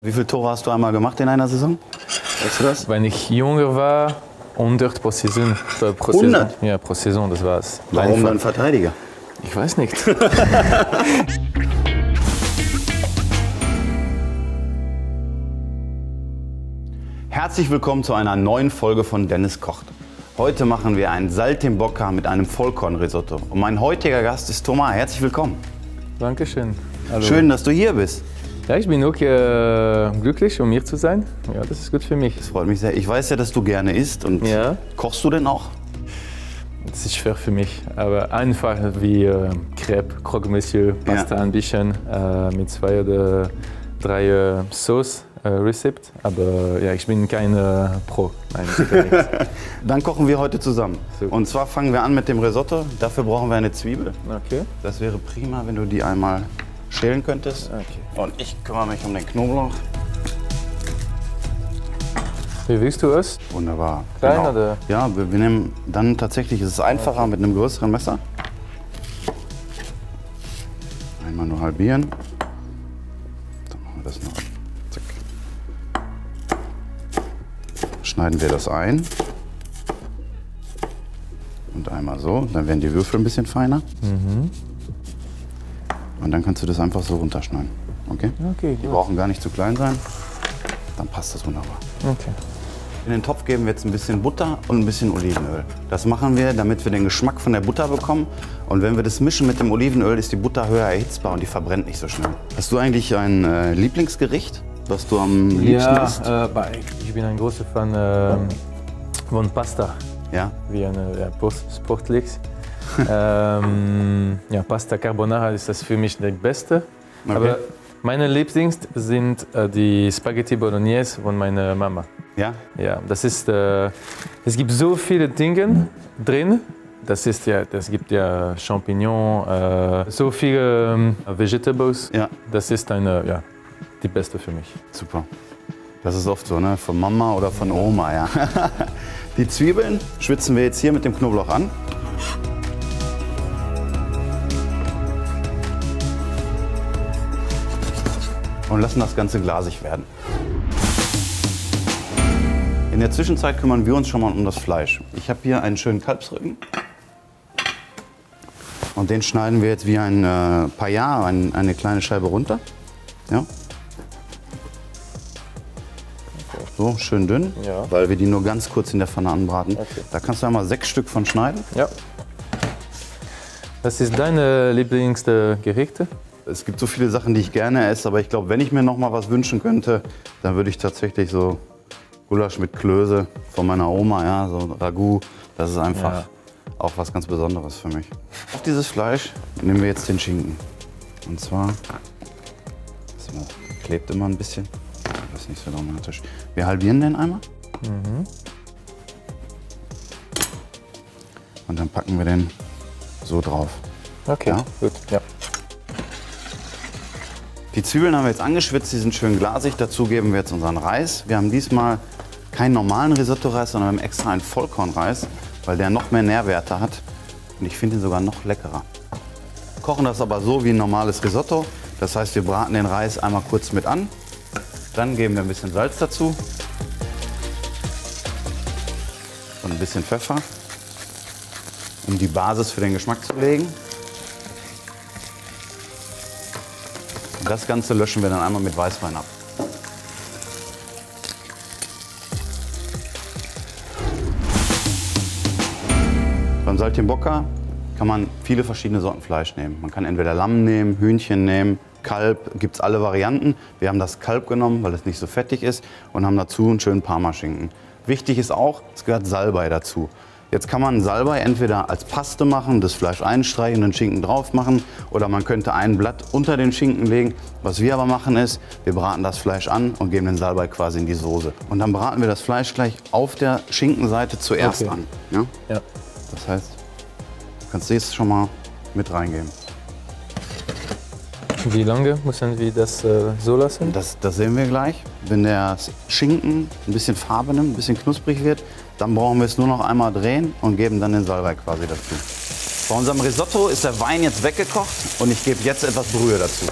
Wie viele Tore hast du einmal gemacht in einer Saison? Weißt du das? Wenn ich jünger war, 100 pro Saison. Pro 100? Saison. Ja, pro Saison, das war's. Warum dann Verteidiger? Ich weiß nicht. Herzlich willkommen zu einer neuen Folge von Dennis kocht. Heute machen wir einen Saltimbocca mit einem Vollkornrisotto. Und mein heutiger Gast ist Thomas. Herzlich willkommen. Dankeschön. Hallo. Schön, dass du hier bist. Ja, ich bin auch glücklich, um hier zu sein. Ja, das ist gut für mich. Das freut mich sehr. Ich weiß ja, dass du gerne isst. Und Ja. Kochst du denn auch? Das ist schwer für mich, aber einfach wie Crepe, Croque Monsieur, Pasta ein bisschen mit 2 oder 3 Sauce-Rezept. Aber ja, ich bin kein Pro. Nein, sicher nicht. Dann kochen wir heute zusammen. Super. Und zwar fangen wir an mit dem Risotto. Dafür brauchen wir eine Zwiebel. Okay. Das wäre prima, wenn du die einmal schälen könntest. Okay. Und ich kümmere mich um den Knoblauch. Wie willst du es? Wunderbar. Klein oder? Ja, wir nehmen dann tatsächlich, ist es einfacher mit einem größeren Messer. Einmal nur halbieren. Dann machen wir das noch. Zack. Schneiden wir das ein. Und einmal so. Dann werden die Würfel ein bisschen feiner. Und dann kannst du das einfach so runterschneiden. Okay? Okay, Die gut. brauchen gar nicht zu klein sein. Dann passt das wunderbar. Okay. In den Topf geben wir jetzt ein bisschen Butter und ein bisschen Olivenöl. Das machen wir, damit wir den Geschmack von der Butter bekommen. Und wenn wir das mischen mit dem Olivenöl, ist die Butter höher erhitzbar und die verbrennt nicht so schnell. Hast du eigentlich ein Lieblingsgericht, was du am liebsten isst? Ich bin ein großer Fan von Pasta. Ja? Wie eine sportlich. Ja, Pasta Carbonara ist das für mich das Beste. Okay. Aber meine Lieblings sind die Spaghetti Bolognese von meiner Mama. Ja? Ja, das ist, es gibt so viele Dinge drin. Das gibt ja Champignons, so viele Vegetables. Ja. Das ist die beste für mich. Super. Das ist oft so, ne? Von Mama oder von Oma, ja. Die Zwiebeln schwitzen wir jetzt hier mit dem Knoblauch an. Und lassen das Ganze glasig werden. In der Zwischenzeit kümmern wir uns schon mal um das Fleisch. Ich habe hier einen schönen Kalbsrücken. Und den schneiden wir jetzt wie ein Paillard, eine kleine Scheibe runter. Ja. So, schön dünn, Ja. weil wir die nur ganz kurz in der Pfanne anbraten. Okay. Da kannst du einmal 6 Stück von schneiden. Ja. Was ist deine Lieblingsgerichte? Es gibt so viele Sachen, die ich gerne esse, aber ich glaube, wenn ich mir noch mal was wünschen könnte, dann würde ich tatsächlich so Gulasch mit Klöße von meiner Oma, ja, so Ragout. Das ist einfach auch was ganz Besonderes für mich. Auf dieses Fleisch nehmen wir jetzt den Schinken. Und zwar, das klebt immer ein bisschen, das ist nicht so dramatisch. Wir halbieren den einmal. Und dann packen wir den so drauf. Okay, Ja. gut. Ja. Die Zwiebeln haben wir jetzt angeschwitzt, die sind schön glasig. Dazu geben wir jetzt unseren Reis. Wir haben diesmal keinen normalen Risotto-Reis, sondern wir haben extra einen Vollkornreis, weil der noch mehr Nährwerte hat. Und ich finde ihn sogar noch leckerer. Kochen das aber so wie ein normales Risotto. Das heißt, wir braten den Reis einmal kurz mit an. Dann geben wir ein bisschen Salz dazu. Und ein bisschen Pfeffer, um die Basis für den Geschmack zu legen. Und das Ganze löschen wir dann einmal mit Weißwein ab. Beim Saltimbocca kann man viele verschiedene Sorten Fleisch nehmen. Man kann entweder Lamm nehmen, Hühnchen nehmen, Kalb, gibt es alle Varianten. Wir haben das Kalb genommen, weil es nicht so fettig ist und haben dazu einen schönen Parmaschinken. Wichtig ist auch, es gehört Salbei dazu. Jetzt kann man Salbei entweder als Paste machen, das Fleisch einstreichen, den Schinken drauf machen, oder man könnte ein Blatt unter den Schinken legen. Was wir aber machen ist, wir braten das Fleisch an und geben den Salbei quasi in die Soße. Und dann braten wir das Fleisch gleich auf der Schinkenseite zuerst Okay. an. Ja? Ja. Das heißt, du kannst das schon mal mit reingeben. Wie lange müssen wir das so lassen? Das sehen wir gleich. Wenn der Schinken ein bisschen Farbe nimmt, ein bisschen knusprig wird, dann brauchen wir es nur noch einmal drehen und geben dann den Salbei quasi dazu. Bei unserem Risotto ist der Wein jetzt weggekocht und ich gebe jetzt etwas Brühe dazu.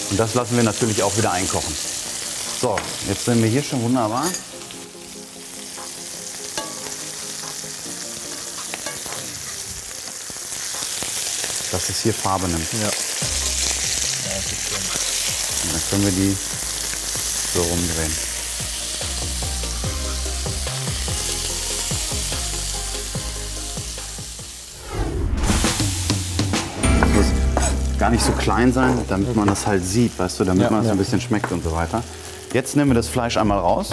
Und das lassen wir natürlich auch wieder einkochen. So, jetzt sind wir hier schon wunderbar. Dass es hier Farbe nimmt. Ja. Und dann können wir die so rumdrehen. Das muss gar nicht so klein sein, damit man das halt sieht, weißt du, damit man das ein bisschen schmeckt und so weiter. Jetzt nehmen wir das Fleisch einmal raus.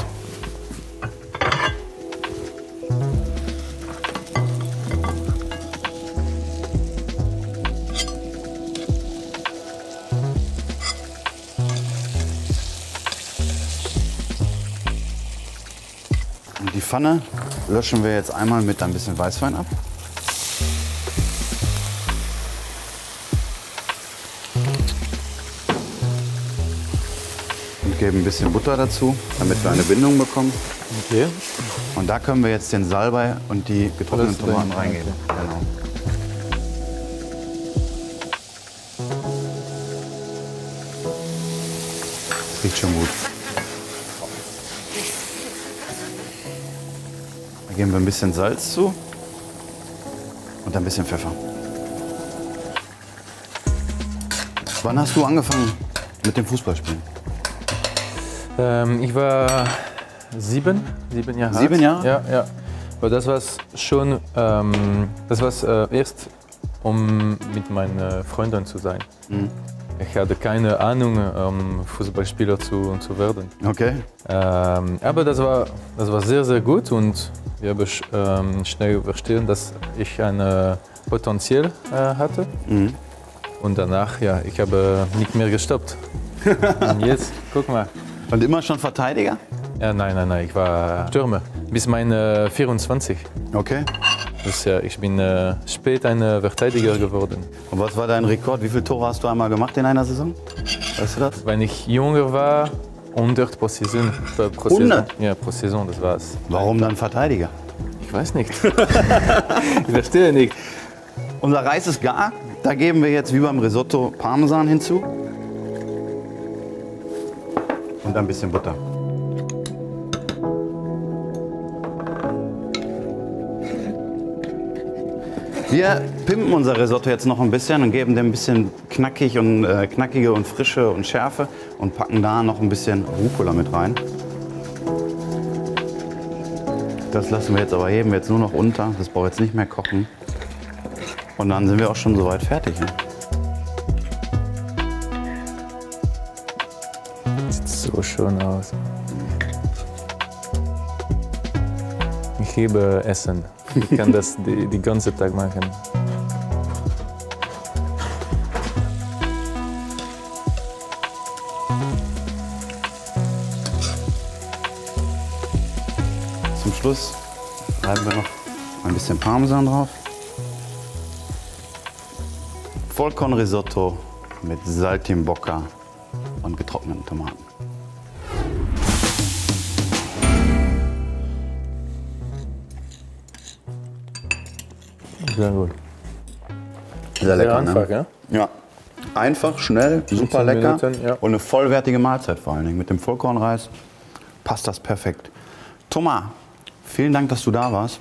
Die Pfanne löschen wir jetzt einmal mit ein bisschen Weißwein ab. Und geben ein bisschen Butter dazu, damit wir eine Bindung bekommen. Okay. Und da können wir jetzt den Salbei und die getrockneten Tomaten reingeben. Okay. Genau. Das riecht schon gut. Da geben wir ein bisschen Salz zu und ein bisschen Pfeffer. Wann hast du angefangen mit dem Fußballspielen? Ich war 7 Jahre alt. 7 Jahre? Ja, ja. Aber das war schon, das war erst, um mit meinen Freunden zu sein. Mhm. Ich hatte keine Ahnung, Fußballspieler zu werden. Okay. Aber das war sehr, sehr gut und wir haben schnell verstehen, dass ich ein Potenzial hatte. Mhm. Und danach, ja, ich habe nicht mehr gestoppt. Und jetzt, guck mal. Und immer schon Verteidiger? Ja, nein, ich war Stürmer. Bis meine 24. Okay. Das, ja, ich bin spät ein Verteidiger geworden. Und was war dein Rekord? Wie viele Tore hast du einmal gemacht in einer Saison? Weißt du das? Wenn ich jünger war, 100 pro Saison. Pro 100? Saison. Ja, pro Saison, das war's. Warum dann Verteidiger? Ich weiß nicht. Ich verstehe nicht. Unser Reis ist gar. Da geben wir jetzt wie beim Risotto Parmesan hinzu. Und ein bisschen Butter. Wir pimpen unser Risotto jetzt noch ein bisschen und geben dem ein bisschen knackige und Frische und Schärfe und packen da noch ein bisschen Rucola mit rein. Das lassen wir jetzt aber heben, jetzt nur noch unter. Das braucht jetzt nicht mehr kochen. Und dann sind wir auch schon soweit fertig. Ne? Sieht so schön aus. Ich liebe Essen. Ich kann das die ganze Tag machen. Zum Schluss reiben wir noch ein bisschen Parmesan drauf. Vollkornrisotto mit Saltimbocca und getrockneten Tomaten. Sehr gut. Sehr lecker, einfach, ne? ja? Ja. Einfach, schnell, super lecker Minuten, ja. und eine vollwertige Mahlzeit vor allen Dingen. Mit dem Vollkornreis passt das perfekt. Thomas, vielen Dank, dass du da warst.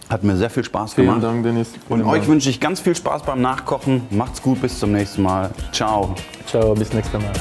Hat mir sehr viel Spaß gemacht. Vielen Dank, Dennis. Und euch wünsche ich ganz viel Spaß beim Nachkochen. Macht's gut, bis zum nächsten Mal. Ciao. Ciao, bis nächstes Mal.